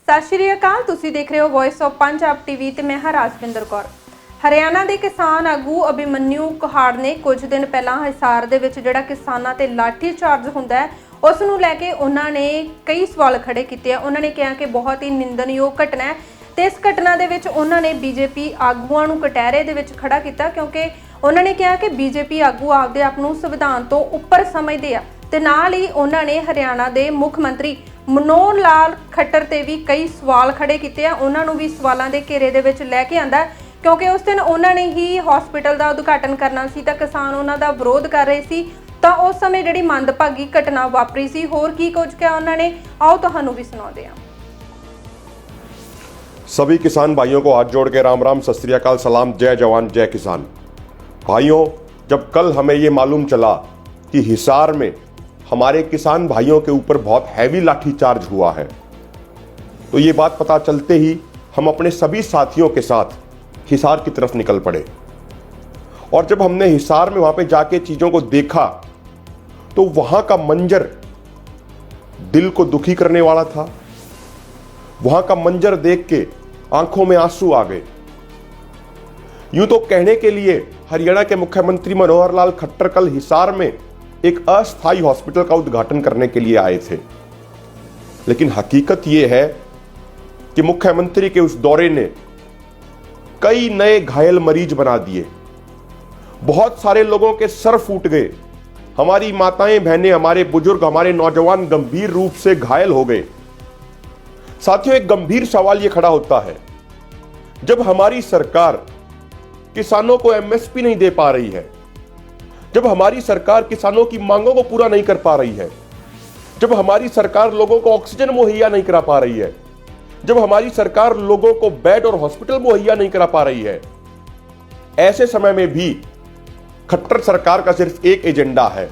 सत श्री अकाल। तुसी देख रहे हो वॉइस ऑफ पंजाब टीवी ते मैं हां राजविंदर कौर। हरियाणा के किसान आगू अभिमन्यू कुहाड़ ने कुछ दिन पहला हिसार दे विच जिहड़ा किसानां ते लाठी चार्ज हुंदा है उस नूं लैके उन्होंने कई सवाल खड़े किए। उन्होंने कहा कि बहुत ही निंदनयोग घटना है तो इस घटना दे विच उन्होंने बीजेपी आगूआं नूं कटहरे दे विच खड़ा किया, क्योंकि उन्होंने कहा कि बीजेपी आगू आपदे आप नूं संविधान तो उपर समझते हैं। ते नाल ही उन्होंने हरियाणा के मुख मंत्री मनोहर लाल खट्टर ते भी कई सवाल खड़े किए। उन्होंने भी सवालों के घेरे दे विच लैके आंदा, क्योंकि उस दिन उन्होंने ही हॉस्पिटल का उद्घाटन करना सी तां किसान उन्हां दा विरोध कर रहे सी। तो उस समय जिहड़ी मंदभागी घटना वापरी सी, होर की कुछ कहा उन्होंने, आओ तुहानूं भी सुणाउंदे हां। सभी किसान भाइयों को हाथ जोड़ के राम राम, सत श्री अकाल, सलाम, जय जवान जय किसान। भाइयों, जब कल हमें ये मालूम चला कि हिसार में हमारे किसान भाइयों के ऊपर बहुत हैवी लाठीचार्ज हुआ है, तो ये बात पता चलते ही हम अपने सभी साथियों के साथ हिसार की तरफ निकल पड़े। और जब हमने हिसार में वहां पे जाके चीजों को देखा तो वहां का मंजर दिल को दुखी करने वाला था। वहां का मंजर देख के आंखों में आंसू आ गए। यूं तो कहने के लिए हरियाणा के मुख्यमंत्री मनोहर लाल खट्टर कल हिसार में एक अस्थायी हॉस्पिटल का उद्घाटन करने के लिए आए थे, लेकिन हकीकत यह है कि मुख्यमंत्री के उस दौरे ने कई नए घायल मरीज बना दिए। बहुत सारे लोगों के सर फूट गए। हमारी माताएं बहनें, हमारे बुजुर्ग, हमारे नौजवान गंभीर रूप से घायल हो गए। साथियों, एक गंभीर सवाल यह खड़ा होता है, जब हमारी सरकार किसानों को एमएसपी नहीं दे पा रही है, जब हमारी सरकार किसानों की मांगों को पूरा नहीं कर पा रही है, जब हमारी सरकार लोगों को ऑक्सीजन मुहैया नहीं करा पा रही है, जब हमारी सरकार लोगों को बेड और हॉस्पिटल मुहैया नहीं करा पा रही है, ऐसे समय में भी खट्टर सरकार का सिर्फ एक एजेंडा है,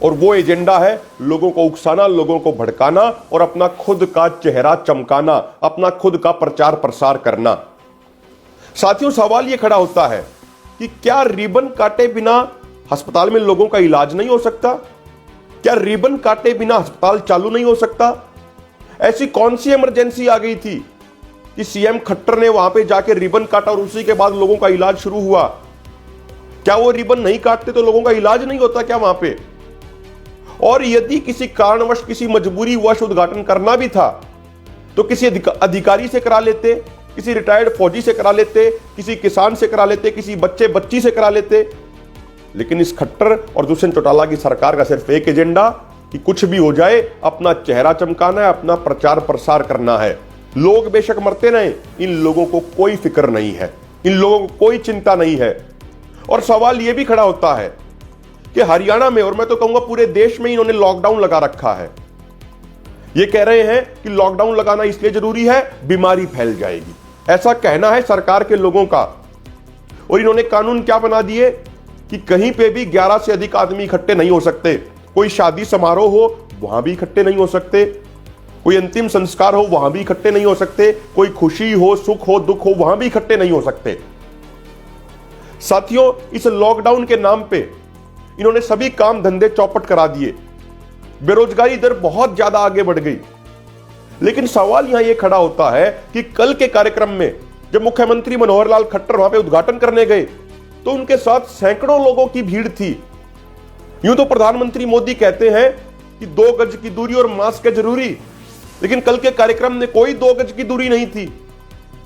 और वो एजेंडा है लोगों को उकसाना, लोगों को भड़काना और अपना खुद का चेहरा चमकाना, अपना खुद का प्रचार प्रसार करना। साथियों, सवाल यह खड़ा होता है कि क्या रिबन काटे बिना अस्पताल में लोगों का इलाज नहीं हो सकता? क्या रिबन काटे बिना अस्पताल चालू नहीं हो सकता? ऐसी कौन सी इमरजेंसी आ गई थी कि सीएम खट्टर ने वहां पे जाके रिबन काटा और उसी के बाद लोगों का इलाज शुरू हुआ? क्या वो रिबन नहीं काटते तो लोगों का इलाज नहीं होता क्या वहां पे? और यदि किसी कारणवश, किसी मजबूरी वश उद्घाटन करना भी था तो किसी अधिकारी से करा लेते, किसी रिटायर्ड फौजी से करा लेते, किसी किसान से करा लेते, किसी बच्चे बच्ची से करा लेते। लेकिन इस खट्टर और दुष्यंत चौटाला की सरकार का सिर्फ एक एजेंडा कि कुछ भी हो जाए, अपना चेहरा चमकाना है, अपना प्रचार प्रसार करना है। लोग बेशक मरते रहे, इन लोगों को कोई फिक्र नहीं है, इन लोगों को कोई चिंता नहीं है। और सवाल यह भी खड़ा होता है कि हरियाणा में, और मैं तो कहूंगा पूरे देश में, इन्होंने लॉकडाउन लगा रखा है। ये कह रहे हैं कि लॉकडाउन लगाना इसलिए जरूरी है, बीमारी फैल जाएगी, ऐसा कहना है सरकार के लोगों का। और इन्होंने कानून क्या बना दिए कि कहीं पे भी 11 से अधिक आदमी इकट्ठे नहीं हो सकते। कोई शादी समारोह हो वहां भी इकट्ठे नहीं हो सकते, कोई अंतिम संस्कार हो वहां भी इकट्ठे नहीं हो सकते, कोई खुशी हो, सुख हो, दुख हो, वहां भी इकट्ठे नहीं हो सकते। साथियों, इस लॉकडाउन के नाम पे इन्होंने सभी काम धंधे चौपट करा दिए। बेरोजगारी दर बहुत ज्यादा आगे बढ़ गई। लेकिन सवाल यहां यह खड़ा होता है कि कल के कार्यक्रम में जब मुख्यमंत्री मनोहर लाल खट्टर वहां पे उद्घाटन करने गए तो उनके साथ सैकड़ों लोगों की भीड़ थी। यूं तो प्रधानमंत्री मोदी कहते हैं कि 2 गज की दूरी और मास्क है जरूरी, लेकिन कल के कार्यक्रम में कोई 2 गज की दूरी नहीं थी।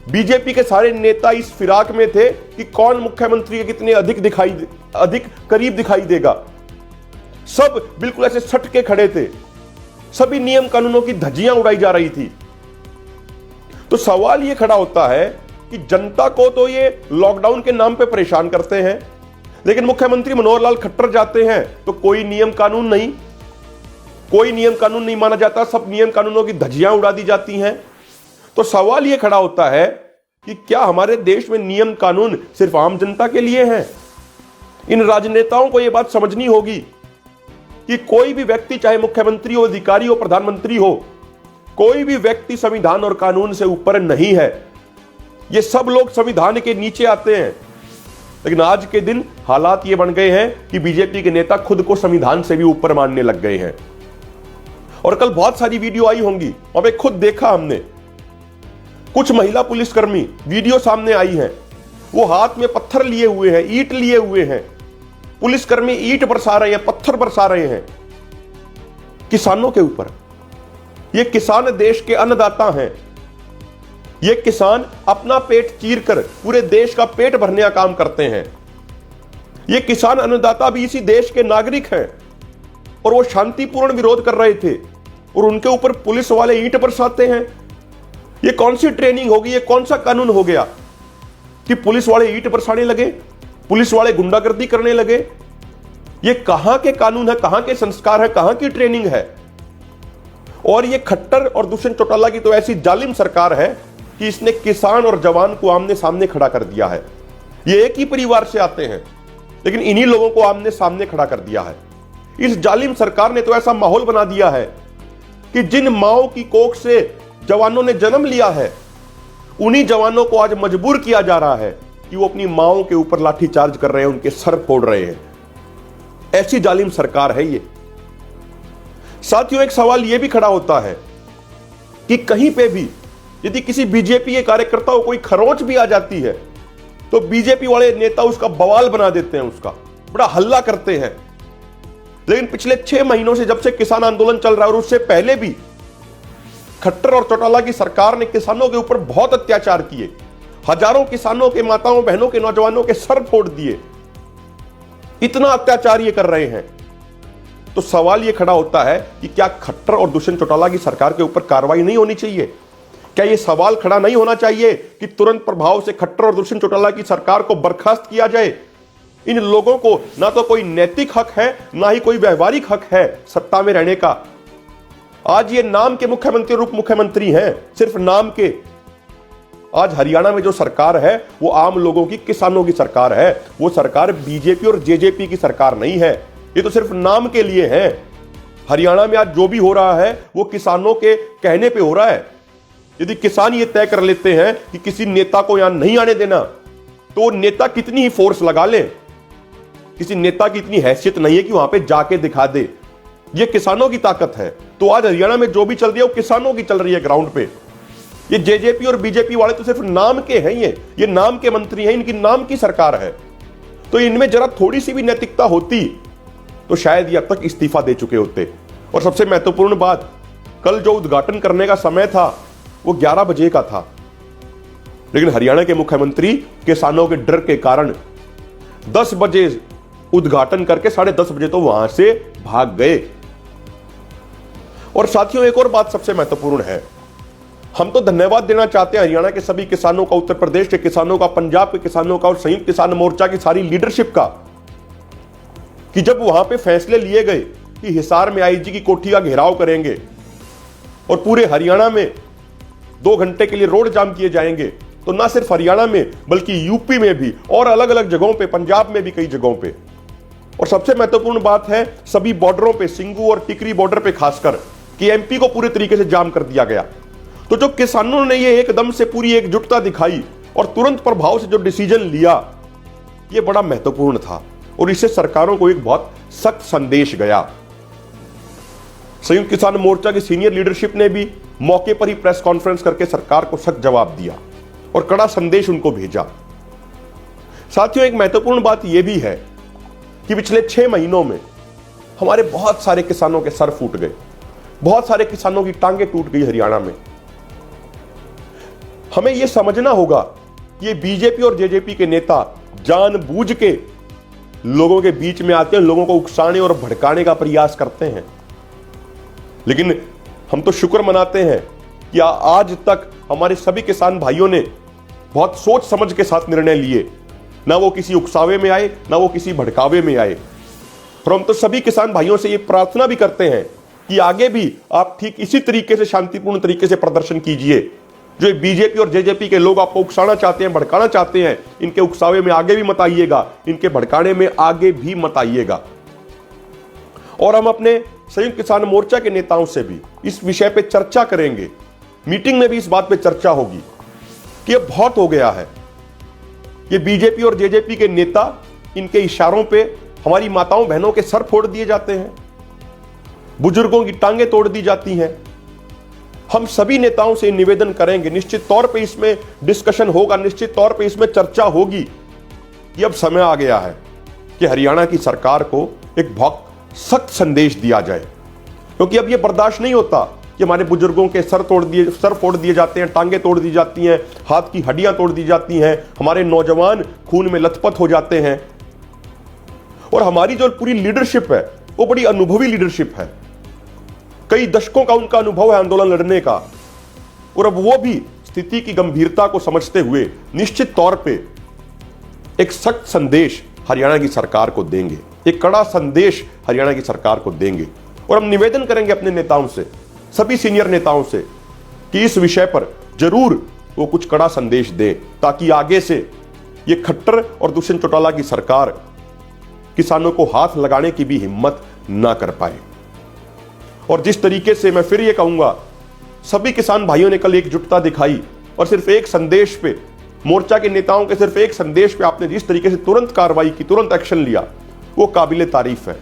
बीजेपी के सारे नेता इस फिराक में थे कि कौन मुख्यमंत्री के कितने अधिक करीब दिखाई देगा। सब बिल्कुल ऐसे सट के खड़े थे, सभी नियम कानूनों की धज्जियां उड़ाई जा रही थी। तो सवाल यह खड़ा होता है कि जनता को तो ये लॉकडाउन के नाम पे परेशान करते हैं, लेकिन मुख्यमंत्री मनोहर लाल खट्टर जाते हैं तो कोई नियम कानून नहीं, कोई नियम कानून नहीं माना जाता, सब नियम कानूनों की धज्जियां उड़ा दी जाती हैं। तो सवाल यह खड़ा होता है कि क्या हमारे देश में नियम कानून सिर्फ आम जनता के लिए हैं? इन राजनेताओं को यह बात समझनी होगी कि कोई भी व्यक्ति, चाहे मुख्यमंत्री हो, अधिकारी हो, प्रधानमंत्री हो, कोई भी व्यक्ति संविधान और कानून से ऊपर नहीं है। ये सब लोग संविधान के नीचे आते हैं। लेकिन आज के दिन हालात ये बन गए हैं कि बीजेपी के नेता खुद को संविधान से भी ऊपर मानने लग गए हैं। और कल बहुत सारी वीडियो आई होंगी, वहां पे खुद देखा हमने, कुछ महिला पुलिसकर्मी वीडियो सामने आई हैं, वो हाथ में पत्थर लिए हुए हैं, ईंट लिए हुए हैं। पुलिसकर्मी ईंट बरसा रहे हैं, पत्थर बरसा रहे हैं किसानों के ऊपर। ये किसान देश के अन्नदाता हैं। ये किसान अपना पेट चीरकर पूरे देश का पेट भरने का काम करते हैं। ये किसान अन्नदाता भी इसी देश के नागरिक हैं और वो शांतिपूर्ण विरोध कर रहे थे और उनके ऊपर पुलिस वाले ईंट बरसाते हैं। ये कौन सी ट्रेनिंग होगी, ये कौन सा कानून हो गया कि पुलिस वाले ईंट बरसाने लगे, पुलिस वाले गुंडागर्दी करने लगे? ये कहां के कानून है, कहां के संस्कार है, कहां की ट्रेनिंग है? और ये खट्टर और दुष्यंत चौटाला की तो ऐसी जालिम सरकार है कि इसने किसान और जवान को आमने सामने खड़ा कर दिया है। ये एक ही परिवार से आते हैं, लेकिन इन्हीं लोगों को आमने सामने खड़ा कर दिया है। इस जालिम सरकार ने तो ऐसा माहौल बना दिया है कि जिन माओ की कोख से जवानों ने जन्म लिया है, उन्हीं जवानों को आज मजबूर किया जा रहा है कि वो अपनी माओ के ऊपर लाठीचार्ज कर रहे हैं, उनके सर फोड़ रहे हैं। ऐसी जालिम सरकार है ये। साथियों, एक सवाल यह भी खड़ा होता है कि कहीं पे भी यदि किसी बीजेपी के कार्यकर्ता को कोई खरोंच भी आ जाती है तो बीजेपी वाले नेता उसका बवाल बना देते हैं, उसका बड़ा हल्ला करते हैं। लेकिन पिछले 6 महीनों से, जब से किसान आंदोलन चल रहा है और उससे पहले भी, खट्टर और चौटाला की सरकार ने किसानों के ऊपर बहुत अत्याचार किए। हजारों किसानों के, माताओं बहनों के, नौजवानों के सर फोड़ दिए। इतना अत्याचार ये कर रहे हैं। तो सवाल ये खड़ा होता है कि क्या खट्टर और दुष्यंत चौटाला की सरकार के ऊपर कार्रवाई नहीं होनी चाहिए? क्या यह सवाल खड़ा नहीं होना चाहिए कि तुरंत प्रभाव से खट्टर और दुष्यंत चौटाला की सरकार को बर्खास्त किया जाए? इन लोगों को ना तो कोई नैतिक हक है, ना ही कोई व्यवहारिक हक है सत्ता में रहने का। आज ये नाम के मुख्यमंत्री और उप मुख्यमंत्री हैं, सिर्फ नाम के। आज हरियाणा में जो सरकार है वो आम लोगों की, किसानों की सरकार है। वो सरकार बीजेपी और जेजेपी की सरकार नहीं है। ये तो सिर्फ नाम के लिए है। हरियाणा में आज जो भी हो रहा है वो किसानों के कहने पे हो रहा है। यदि किसान ये तय कर लेते हैं कि किसी नेता को यहां नहीं आने देना, तो नेता कितनी ही फोर्स लगा ले, किसी नेता की इतनी हैसियत नहीं है कि वहां पे जाके दिखा दे। ये किसानों की ताकत है। तो आज हरियाणा में जो भी चल रही है वो किसानों की चल रही है ग्राउंड पे। ये जेजेपी और बीजेपी वाले तो सिर्फ नाम के हैं, ये नाम के मंत्री हैं, इनकी नाम की सरकार है। तो इनमें जरा थोड़ी सी भी नैतिकता होती तो शायद ये अब तक इस्तीफा दे चुके होते। और सबसे महत्वपूर्ण बात, कल जो उद्घाटन करने का समय था वो 11 बजे का था, लेकिन हरियाणा के मुख्यमंत्री किसानों के डर के कारण 10 बजे उद्घाटन करके 10:30 बजे तो वहां से भाग गए। और साथियों, एक और बात सबसे महत्वपूर्ण है, हम तो धन्यवाद देना चाहते हैं हरियाणा के सभी किसानों का, उत्तर प्रदेश के किसानों का, पंजाब के किसानों का और संयुक्त किसान मोर्चा की सारी लीडरशिप का, कि जब वहां पे फैसले लिए गए कि हिसार में आईजी की कोठी का घेराव करेंगे और पूरे हरियाणा में 2 घंटे के लिए रोड जाम किए जाएंगे, तो ना सिर्फ हरियाणा में बल्कि यूपी में भी और अलग अलग जगहों पे, पंजाब में भी कई जगहों पे। और सबसे महत्वपूर्ण बात है, सभी बॉर्डरों पे, सिंगू और टिकरी बॉर्डर पे खासकर, कि एमपी को पूरे तरीके से जाम कर दिया गया। तो जो किसानों ने ये एकदम से पूरी एकजुटता दिखाई और तुरंत प्रभाव से जो डिसीजन लिया, ये बड़ा महत्वपूर्ण था और इससे सरकारों को एक बहुत सख्त संदेश गया। संयुक्त किसान मोर्चा की सीनियर लीडरशिप ने भी मौके पर ही प्रेस कॉन्फ्रेंस करके सरकार को सख्त जवाब दिया और कड़ा संदेश उनको भेजा। साथियों, एक महत्वपूर्ण बात यह भी है कि पिछले 6 महीनों में हमारे बहुत सारे किसानों के सर फूट गए, बहुत सारे किसानों की टांगें टूट गई हरियाणा में। हमें यह समझना होगा कि ये बीजेपी और जेजेपी के नेता जानबूझ के लोगों के बीच में आते हैं, लोगों को उकसाने और भड़काने का प्रयास करते हैं। लेकिन हम तो शुक्र मनाते हैं कि आज तक हमारे सभी किसान भाइयों ने बहुत सोच समझ के साथ निर्णय लिए, ना वो किसी उकसावे में आए, ना वो किसी भड़कावे में आए। और हम तो सभी किसान भाइयों से ये प्रार्थना भी करते हैं कि आगे भी आप ठीक इसी तरीके से, शांतिपूर्ण तरीके से प्रदर्शन कीजिए। जो बीजेपी और जेजेपी के लोग आपको उकसाना चाहते हैं, भड़काना चाहते हैं, इनके उकसावे में आगे भी मत आइएगा, इनके भड़काने में आगे भी मत आइएगा। और हम अपने संयुक्त किसान मोर्चा के नेताओं से भी इस विषय पे चर्चा करेंगे। मीटिंग में भी इस बात पे चर्चा होगी कि अब बहुत हो गया है। ये बीजेपी और जेजेपी के नेता, इनके इशारों पे हमारी माताओं बहनों के सर फोड़ दिए जाते हैं। बुजुर्गों की टांगें तोड़ दी जाती हैं। हम सभी नेताओं से निवेदन करेंगे, निश्चित तौर पे इसमें डिस्कशन होगा, निश्चित तौर पे इसमें चर्चा होगी कि अब समय आ गया है कि हरियाणा की सरकार को एक बहुत सख्त संदेश दिया जाए, क्योंकि अब यह बर्दाश्त नहीं होता कि हमारे बुजुर्गों के सर फोड़ दिए जाते हैं, टांगें तोड़ दी जाती हैं, हाथ की हड्डियां तोड़ दी जाती हैं, हमारे नौजवान खून में लथपथ हो जाते हैं। और हमारी जो पूरी लीडरशिप है वो बड़ी अनुभवी लीडरशिप है, कई दशकों का उनका अनुभव है आंदोलन लड़ने का, और अब वो भी स्थिति की गंभीरता को समझते हुए निश्चित तौर पे एक सख्त संदेश हरियाणा की सरकार को देंगे, एक कड़ा संदेश हरियाणा की सरकार को देंगे। और हम निवेदन करेंगे अपने नेताओं से, सभी सीनियर नेताओं से, कि इस विषय पर जरूर वो कुछ कड़ा संदेश दें, ताकि आगे से ये खट्टर और दुष्यंत चौटाला की सरकार किसानों को हाथ लगाने की भी हिम्मत ना कर पाए। और जिस तरीके से मैं फिर ये कहूंगा, सभी किसान भाइयों ने कल एकजुटता दिखाई और सिर्फ एक संदेश पे, मोर्चा के नेताओं के सिर्फ एक संदेश पे आपने जिस तरीके से तुरंत कार्रवाई की, तुरंत एक्शन लिया, वो काबिले तारीफ है।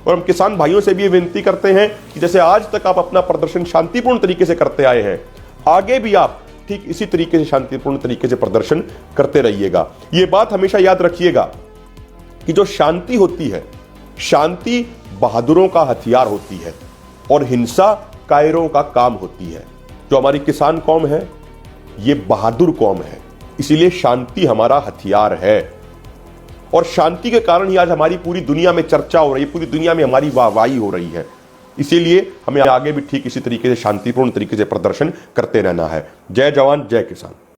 और हम किसान भाइयों से भी ये विनती करते हैं कि जैसे आज तक आप अपना प्रदर्शन शांतिपूर्ण तरीके से करते आए हैं, आगे भी आप ठीक इसी तरीके से शांतिपूर्ण तरीके से प्रदर्शन करते रहिएगा। ये बात हमेशा याद रखिएगा कि जो शांति होती है, शांति बहादुरों का हथियार होती है और हिंसा कायरों का काम होती है। जो हमारी किसान कौम है ये बहादुर कौम है, इसीलिए शांति हमारा हथियार है। और शांति के कारण ही आज हमारी पूरी दुनिया में चर्चा हो रही है, पूरी दुनिया में हमारी वाहवाही हो रही है। इसीलिए हमें आगे भी ठीक इसी तरीके से शांतिपूर्ण तरीके से प्रदर्शन करते रहना है। जय जवान जय किसान।